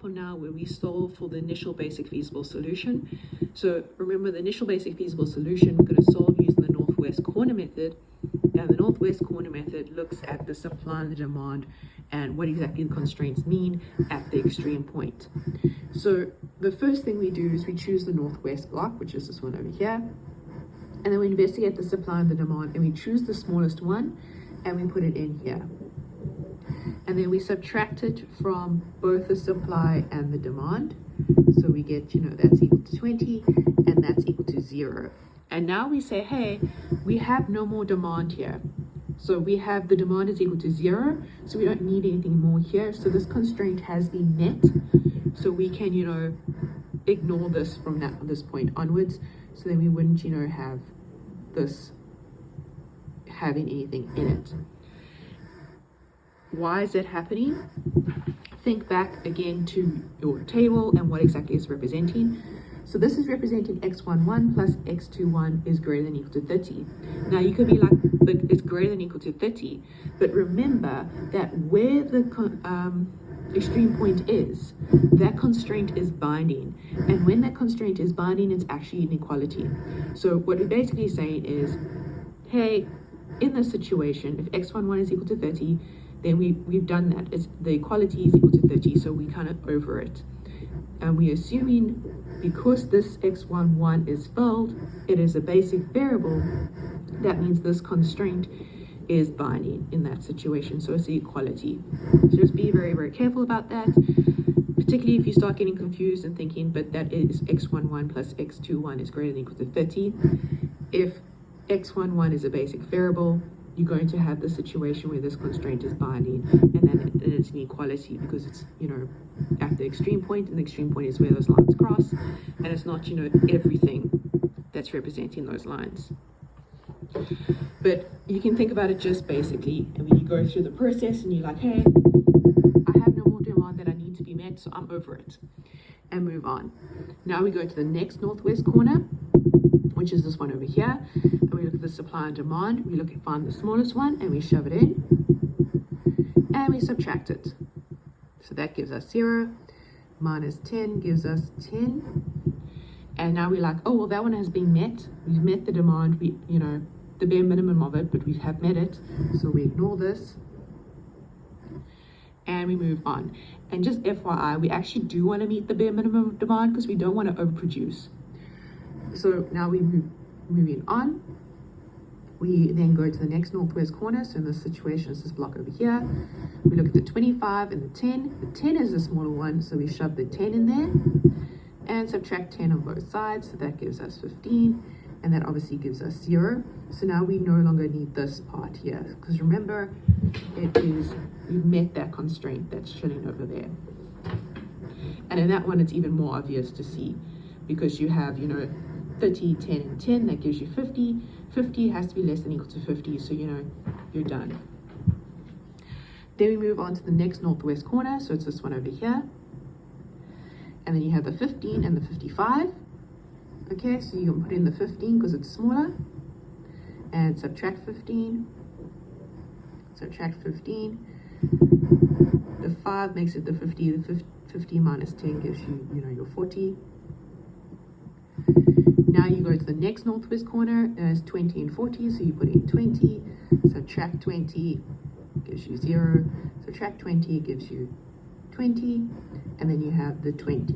example now where we solve for the initial basic feasible solution. So remember, the initial basic feasible solution, we're going to solve using the Northwest corner method. And the Northwest corner method looks at the supply and the demand and what exactly the constraints mean at the extreme point. So the first thing we do is we choose the Northwest block, which is this one over here. And then we investigate the supply and the demand, and we choose the smallest one and we put it in here. And then we subtract it from both the supply and the demand. So we get, that's equal to 20 and that's equal to 0. And now we say, hey, we have no more demand here. So we have the demand is equal to 0. So we don't need anything more here. So this constraint has been met. So we can, ignore this from this point onwards. So then we wouldn't, have this having anything in it. Why is that happening? Think back again to your table and what exactly it's representing. So this is representing x11 plus x21 is greater than equal to 30. Now you could be like, but it's greater than equal to 30. But remember that where the extreme point is, that constraint is binding. And when that constraint is binding, it's actually inequality. So what we're basically saying is, hey, in this situation, if x11 is equal to 30, then we've done that. The equality is equal to 30, so we kind of over it. And we're assuming because this x11 is filled, it is a basic variable, that means this constraint is binding in that situation, so it's the equality. So just be very, very careful about that, particularly if you start getting confused and thinking, but that is x11 plus x21 is greater than equal to 30. If x11 is a basic variable, you're going to have the situation where this constraint is binding, and then it's an equality because it's, at the extreme point, and the extreme point is where those lines cross, and it's not, everything that's representing those lines. But you can think about it just basically, and when you go through the process and you're like, hey, I have no more demand that I need to be met, so I'm over it, and move on. Now we go to the next Northwest corner, which is this one over here, and we look at the supply and demand. We find the smallest one and we shove it in and we subtract it. So that gives us 0, minus 10 gives us 10. And now we're like, oh, well, that one has been met. We've met the demand, the bare minimum of it, but we have met it. So we ignore this and we move on. And just FYI, we actually do want to meet the bare minimum demand because we don't want to overproduce. So now we moving on. We then go to the next Northwest corner. So in this situation, it's this block over here. We look at the 25 and the 10. The 10 is the smaller one, so we shove the 10 in there and subtract 10 on both sides. So that gives us 15, and that obviously gives us 0. So now we no longer need this part here, because remember, we've met that constraint that's chilling over there. And in that one, it's even more obvious to see because you have, 30, 10, and 10, that gives you 50. 50 has to be less than equal to 50, so you're done. Then we move on to the next Northwest corner, so it's this one over here. And then you have the 15 and the 55. Okay, so you can put in the 15 because it's smaller. And subtract 15. Subtract 15. The 5 makes it the 50. The 50 minus 10 gives you, your 40. Now you go to the next Northwest corner, there's 20 and 40, so you put in 20, subtract 20, gives you 0, subtract 20 gives you 20, and then you have the 20.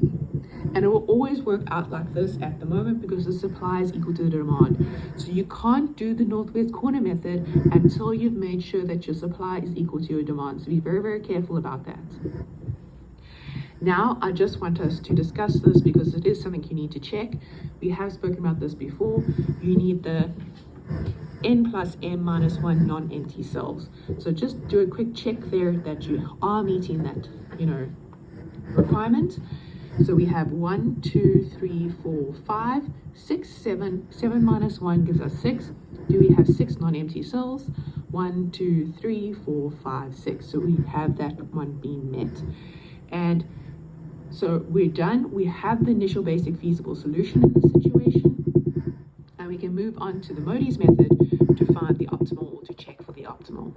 And it will always work out like this at the moment because the supply is equal to the demand. So you can't do the Northwest corner method until you've made sure that your supply is equal to your demand. So be very, very careful about that. Now, I just want us to discuss this because it is something you need to check. We have spoken about this before. You need the n plus m minus 1 non-empty cells. So just do a quick check there that you are meeting that, requirement. So we have 1, 2, 3, 4, 5, 6, 7. 7 minus 1 gives us 6. Do we have 6 non-empty cells? 1, 2, 3, 4, 5, 6. So we have that one being met. And so we're done. We have the initial basic feasible solution in this situation. And we can move on to the Modi's method to find the optimal or to check for the optimal.